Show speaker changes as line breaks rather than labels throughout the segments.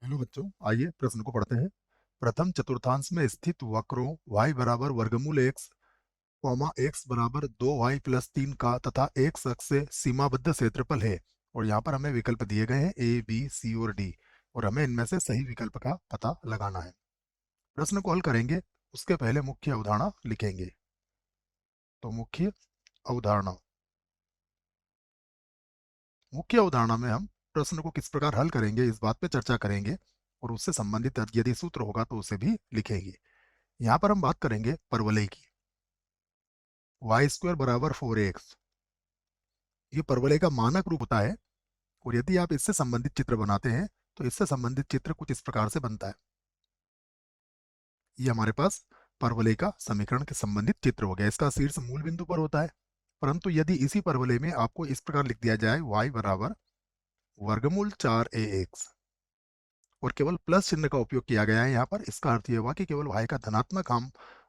Hello बच्चों, आइए प्रश्न को पढ़ते हैं। प्रथम चतुर्थांश में स्थित वक्रों y बराबर वर्गमूल x, x बराबर 2y प्लस 3 का तथा x अक्ष से सीमाबद्ध क्षेत्रफल है। और यहाँ पर हमें विकल्प दिए गए हैं a, b, c और d, और हमें इनमें से सही विकल्प का पता लगाना है। प्रश्न को हल करेंगे, उसके पहले मुख्य अवधारणा लिखेंगे। तो मुख्य अवधारणा में हम प्रश्न को किस प्रकार हल करेंगे इस बात पे चर्चा करेंगे, और उससे संबंधित यदि सूत्र होगा तो उसे भी लिखेंगे। यहाँ पर हम बात करेंगे परवलय की। y² बराबर 4x, ये परवलय का मानक रूप होता है। और यदि आप इससे संबंधित चित्र बनाते हैं तो इससे संबंधित चित्र कुछ इस प्रकार से बनता है। ये हमारे पास परवलय का समीकरण के संबंधित चित्र हो गया। इसका शीर्ष मूल बिंदु पर होता है। परंतु यदि इसी परवलय में आपको इस प्रकार लिख दिया जाए y बराबर वर्गमूल 4ax, और केवल प्लस चिन्ह का उपयोग किया गया है यहाँ पर, इसका अर्थ यह हुआ कि केवल y का धनात्मक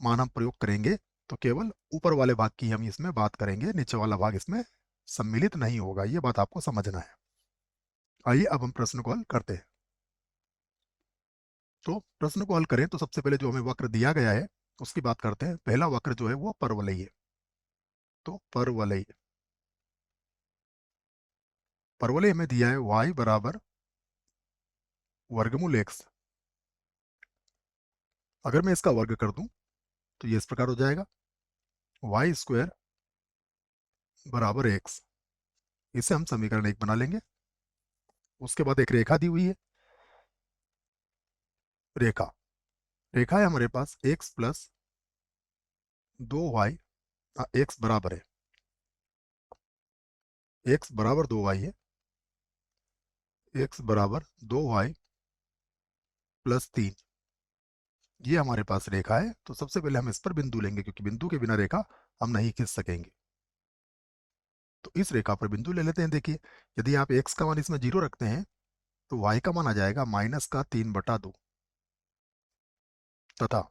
मान हम प्रयोग करेंगे, तो केवल ऊपर वाले भाग की हम इसमें बात करेंगे, नीचे वाला भाग इसमें सम्मिलित नहीं होगा। ये बात आपको समझना है। आइए अब हम प्रश्न को हल करते हैं। तो प्रश्न को हल करें तो सबसे पहले जो हमें वक्र दिया गया है उसकी बात करते हैं। पहला वक्र जो है वो परवलय है। तो परवलय हमें दिया है y बराबर वर्गमूल x। अगर मैं इसका वर्ग कर दूं तो ये इस प्रकार हो जाएगा y² बराबर x। इसे हम समीकरण 1 बना लेंगे। उसके बाद एक रेखा दी हुई है। रेखा रेखा है हमारे पास x प्लस 2y, x बराबर है, x बराबर 2y है, x बराबर 2y प्लस 3। ये हमारे पास रेखा है। तो सबसे पहले हम इस पर बिंदु लेंगे, क्योंकि बिंदु के बिना रेखा हम नहीं खींच सकेंगे। तो इस रेखा पर बिंदु ले लेते हैं। देखिए, यदि आप x का मान इसमें 0 रखते हैं तो y का मान आ जाएगा -3/2, तथा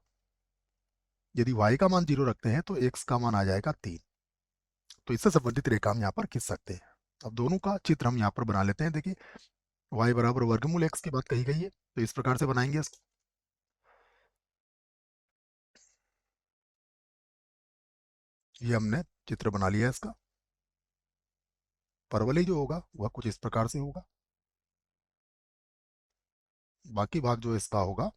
यदि y का मान 0 रखते हैं तो x का मान आ जाएगा 3। तो इससे संबंधित रेखा हम यहाँ पर खींच सकते हैं। अब दोनों का चित्र हम यहाँ पर बना लेते हैं। देखिए, y बराबर वर्गमूल x की बात कही गई है, तो इस प्रकार से बनाएंगे इसको। ये हमने चित्र बना लिया है इसका। परवलय जो होगा वह कुछ इस प्रकार से होगा। बाकी भाग जो इसका होगा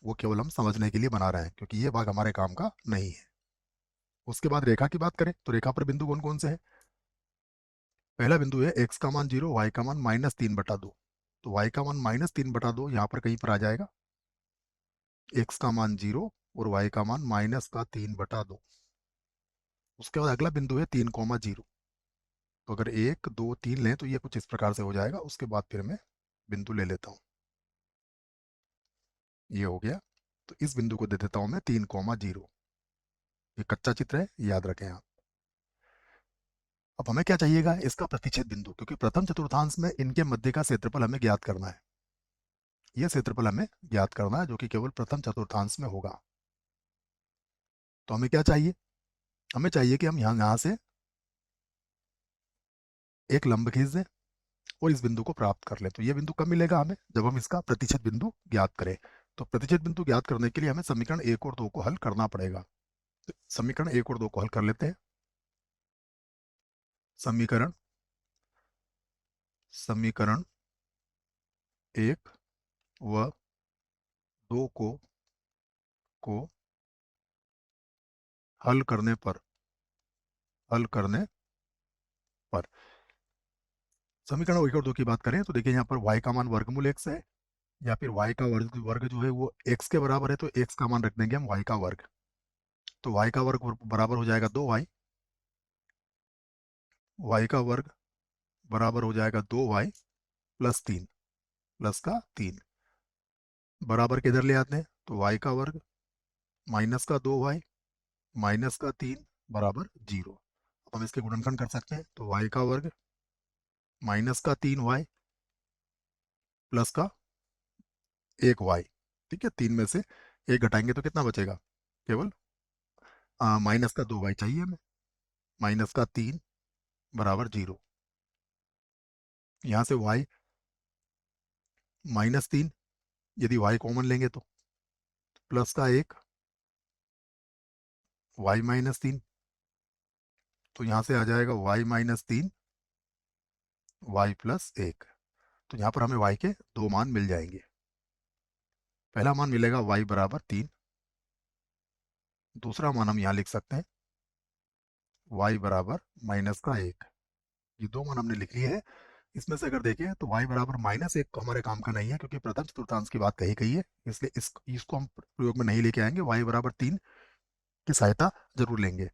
वो केवल हम समझने के लिए बना रहे हैं, क्योंकि ये भाग हमारे काम का नहीं है। उसके बाद रेखा की बात करें तो रेखा पर बिंदु कौन कौन से हैं। पहला बिंदु है x का मान 0, y का मान -3/2। तो y का मान -3/2 यहाँ पर कहीं पर आ जाएगा। x का मान 0 और y का मान -3/2। उसके बाद अगला बिंदु है 3,0। तो अगर 1, 2, 3 लें तो ये कुछ इस प्रकार से हो जाएगा। उसके बाद फिर मैं बिंदु ले लेता हूँ। ये हो गया। तो इस बिंदु को दे देता हूँ मैं 3,0। ये कच्चा चित्र है, याद रखें आप। अब हमें क्या चाहिएगा, इसका प्रतिच्छेद बिंदु, क्योंकि प्रथम चतुर्थांश में इनके मध्य का क्षेत्रफल हमें ज्ञात करना है। यह क्षेत्रफल हमें ज्ञात करना है जो कि केवल प्रथम चतुर्थांश में होगा। तो हमें क्या चाहिए, हमें चाहिए कि हम यहाँ से एक लंब खींच दें और इस बिंदु को प्राप्त कर लें। तो ये बिंदु कब मिलेगा हमें, जब हम इसका प्रतिच्छेद बिंदु ज्ञात करें। तो प्रतिच्छेद बिंदु ज्ञात करने के लिए हमें समीकरण 1 और 2 को हल करना पड़ेगा। तो समीकरण 1 और 2 को हल कर लेते हैं। समीकरण समीकरण 1 व 2 को हल करने पर समीकरण 1 और 2 की बात करें तो देखिए, यहाँ पर y का मान वर्गमूल x है, या फिर y का वर्ग जो है वो x के बराबर है। तो x का मान रख देंगे हम y का वर्ग। तो y का वर्ग बराबर हो जाएगा 2y। y का वर्ग बराबर हो जाएगा 2y प्लस 3, प्लस का 3, बराबर के इधर ले आते हैं तो y का वर्ग माइनस का 2y माइनस का 3 बराबर 0। अब हम इसके गुणनखंड कर सकते हैं। तो y का वर्ग माइनस का 3y प्लस का 1y। ठीक है, 3 में से 1 घटाएंगे तो कितना बचेगा, केवल माइनस का 2y चाहिए हमें। माइनस का 3 बराबर 0। यहाँ से y -3 यदि y कॉमन लेंगे तो प्लस का 1 y-3, तो यहाँ से आ जाएगा y-3 y+1। तो यहाँ पर हमें y के दो मान मिल जाएंगे। पहला मान मिलेगा y बराबर 3, दूसरा मान हम यहाँ लिख सकते हैं y बराबर -1। ये दो मान हमने लिख लिए हैं। इसमें से अगर देखें तो y बराबर -1 तो हमारे काम का नहीं है, क्योंकि प्रथम चतुर्थांश की बात कही गई है, इसलिए इसको हम प्रयोग में नहीं लेके आएंगे। y बराबर 3 की सहायता जरूर लेंगे।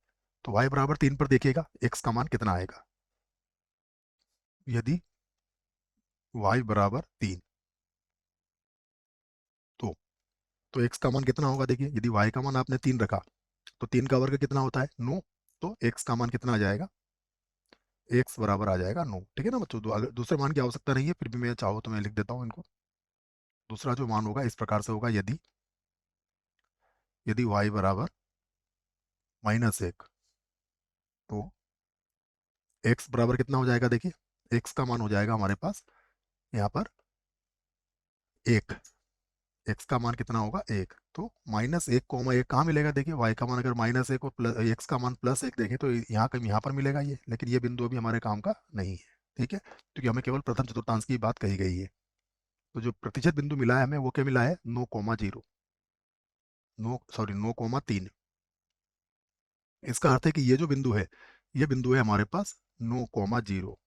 तो y बराबर 3 पर देखिएगा x का मान कितना आएगा। यदि y बराबर 3, तो x का मान कितना होगा। देखिए यदि y का मान आपने 3 रखा तो 3 का वर्ग कितना होता है 9, तो x का मान कितना आ जाएगा, x बराबर आ जाएगा 9। ठीक है ना बच्चों, अगर दूसरे मान की आवश्यकता नहीं है, फिर भी मैं चाहो तो मैं लिख देता हूँ इनको। दूसरा जो मान होगा इस प्रकार से होगा, यदि यदि y बराबर -1, तो x बराबर कितना हो जाएगा। देखिए x का मान हो जाएगा हमारे पास यहाँ पर 1, x का मान कितना होगा 1। तो -1, 1 कहाँ मिलेगा। देखिए y का मान अगर -1 और प्लस x का मान +1 देखें तो यहाँ कहीं यहाँ पर मिलेगा ये, लेकिन ये बिंदु अभी हमारे काम का नहीं है। ठीक है, क्योंकि हमें केवल प्रथम चतुर्थांश की बात कही गई है। तो जो प्रतिशत बिंदु मिला है हमें वो क्या मिला है 9,0, 9,3। इसका अर्थ है कि ये जो बिंदु है, ये बिंदु है हमारे पास 9,0।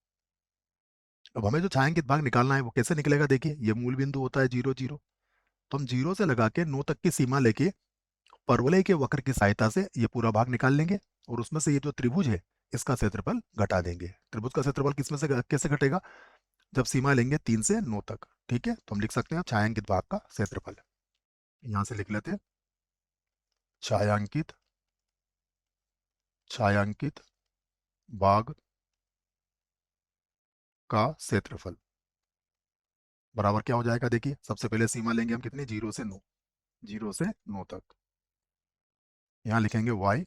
अब हमें जो छायांकित भाग निकालना है वो कैसे निकलेगा। देखिए ये मूल बिंदु होता है 0, 0, तो हम 0 से लगा के 9 तक की सीमा लेके परवलय के वक्र की सहायता से ये पूरा भाग निकाल लेंगे, और उसमें से ये जो त्रिभुज है इसका क्षेत्रफल घटा देंगे। त्रिभुज का क्षेत्रफल किसमें से कैसे घटेगा, जब सीमा लेंगे 3 से 9 तक। ठीक है, तो हम लिख सकते हैं छायांकित भाग का क्षेत्रफल। यहां से लिख लेते हैं छायांकित छायांकित भाग का क्षेत्रफल बराबर क्या हो जाएगा। देखिए सबसे पहले सीमा लेंगे हम कितनी, 0 से 9, 0 से 9 तक। यहाँ लिखेंगे y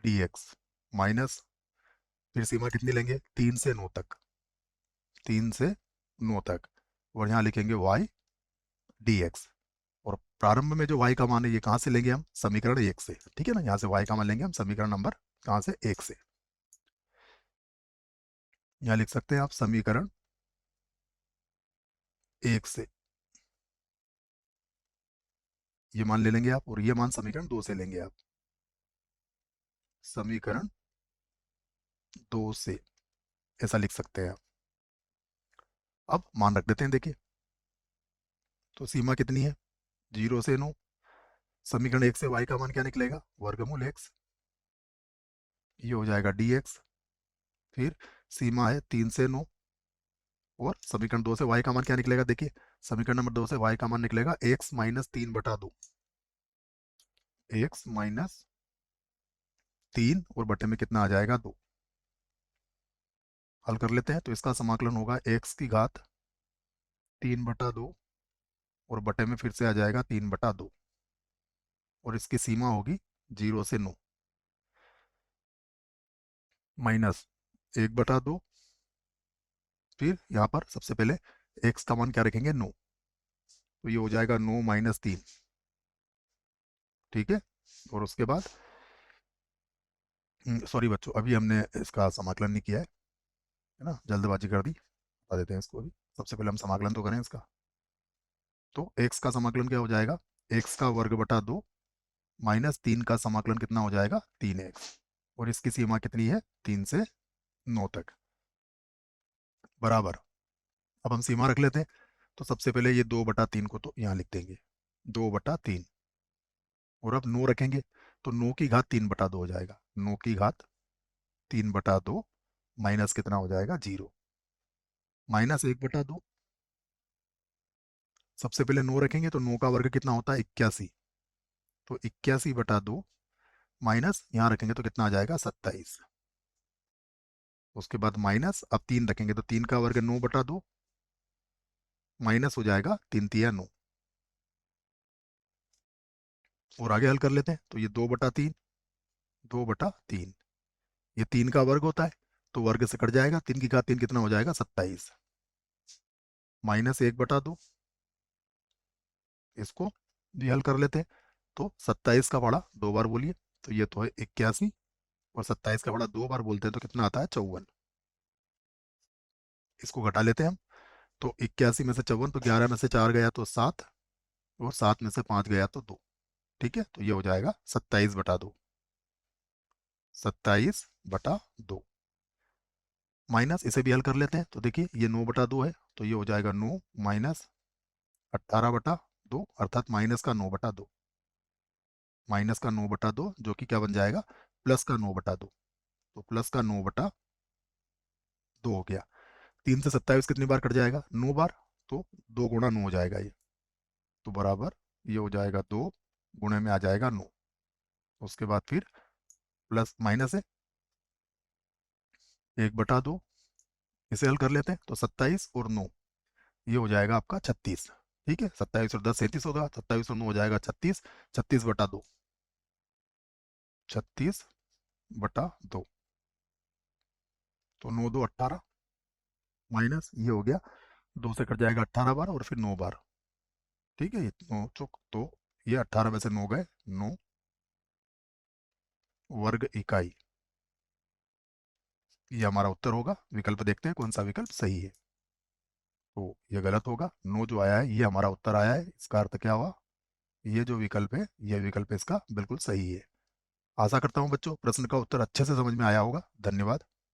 dx माइनस, फिर सीमा कितनी लेंगे 3 से 9 तक, 3 से 9 तक, और यहाँ लिखेंगे y dx। और प्रारंभ में जो y का मान है ये कहाँ से लेंगे हम, समीकरण 1 से। ठीक है ना, यहाँ से y का मान लेंगे हम समीकरण नंबर कहाँ से 1 से। यहाँ लिख सकते हैं आप समीकरण 1 से ये मान ले लेंगे आप, और ये मान समीकरण 2 से लेंगे आप, समीकरण 2 से ऐसा लिख सकते हैं आप। अब मान रख देते हैं। देखिए तो सीमा कितनी है 0 से 9, समीकरण 1 से y का मान क्या निकलेगा, वर्गमूल x, ये हो जाएगा dx। फिर सीमा है 3 से 9, और समीकरण 2 से y का मान क्या निकलेगा। देखिए समीकरण नंबर 2 से y का मान निकलेगा x-3/2, x-3, और बटे में कितना आ जाएगा 2। हल कर लेते हैं, तो इसका समाकलन होगा x की घात 3/2, और बटे में फिर से आ जाएगा 3/2, और इसकी सीमा होगी 0 से 9, -1/2। फिर यहाँ पर सबसे पहले x का मान क्या रखेंगे 9, तो ये हो जाएगा 9 - 3। ठीक है, और उसके बाद सॉरी बच्चों, अभी हमने इसका समाकलन नहीं किया है ना, जल्दबाजी कर दी, बता देते हैं इसको अभी। सबसे पहले हम समाकलन तो करें इसका। तो x का समाकलन क्या हो जाएगा, x² -3 का समाकलन कितना हो जाएगा 3x, और इसकी सीमा कितनी है 3 से 9 तक, बराबर। अब हम सीमा रख लेते हैं, तो सबसे पहले ये 2/3 को तो यहाँ लिख देंगे 2/3, और अब 9 रखेंगे तो 9 की घात 3/2 हो जाएगा, 9 की घात 3/2 माइनस कितना हो जाएगा 0, -1/2। सबसे पहले 9 रखेंगे तो 9 का वर्ग कितना होता है 81, तो 81/2 माइनस यहाँ रखेंगे तो कितना आ जाएगा 27। उसके बाद माइनस, अब 3 रखेंगे तो 3 का वर्ग 9/2 माइनस हो जाएगा 3×3 = 9, और आगे हल कर लेते हैं। तो ये 2/3, 2/3, ये 3 का वर्ग होता है, तो वर्ग से कट जाएगा, 3 की घात 3 कितना हो जाएगा 27, -1/2, इसको भी हल कर लेते हैं। तो 27 का पढ़ा 2 बार बोलिए, तो ये तो है 81, और 27 का पढ़ा 2 बार बोलते हैं तो कितना आता है 54। इसको घटा लेते हैं हम। तो 81 में से 54, तो 11 में से 4 गया तो 7, और 7 में से 5 गया तो 2। ठीक है, तो ये हो जाएगा 27/2। 27/2 माइनस, इसे भी हल कर लेते हैं। तो देखिए ये 9/2 है, तो ये हो जाएगा 9 माइनस 18/2, अर्थात -9/2। -9/2 जो कि क्या बन जाएगा, +9/2। तो +9/2 हो गया। 3 से 27 कितनी बार कट जाएगा, 9 बार। तो 2 × 9 हो जाएगा ये। तो बराबर ये हो जाएगा 2 गुणे में आ जाएगा 9। उसके बाद फिर प्लस माइनस है 1/2। इसे हल कर लेते हैं। तो 27 और 9, ये हो जाएगा आपका 36। ठीक है, 27 और 10 37 होगा, 27 और 9 हो जाएगा 36। 36/2, 36/2। तो 9 2 18, माइनस ये हो गया 2 से कट जाएगा 18 बार, और फिर 9 बार। ठीक है, ये 9 चौक, तो ये 18 में से 9 गए, 9 वर्ग इकाई। ये हमारा उत्तर होगा। विकल्प देखते हैं कौन सा विकल्प सही है। तो ये गलत होगा, 9 जो आया है ये हमारा उत्तर आया है। इसका अर्थ क्या हुआ, ये जो विकल्प है ये विकल्प इसका बिल्कुल सही है। आशा करता हूँ बच्चों प्रश्न का उत्तर अच्छे से समझ में आया होगा। धन्यवाद।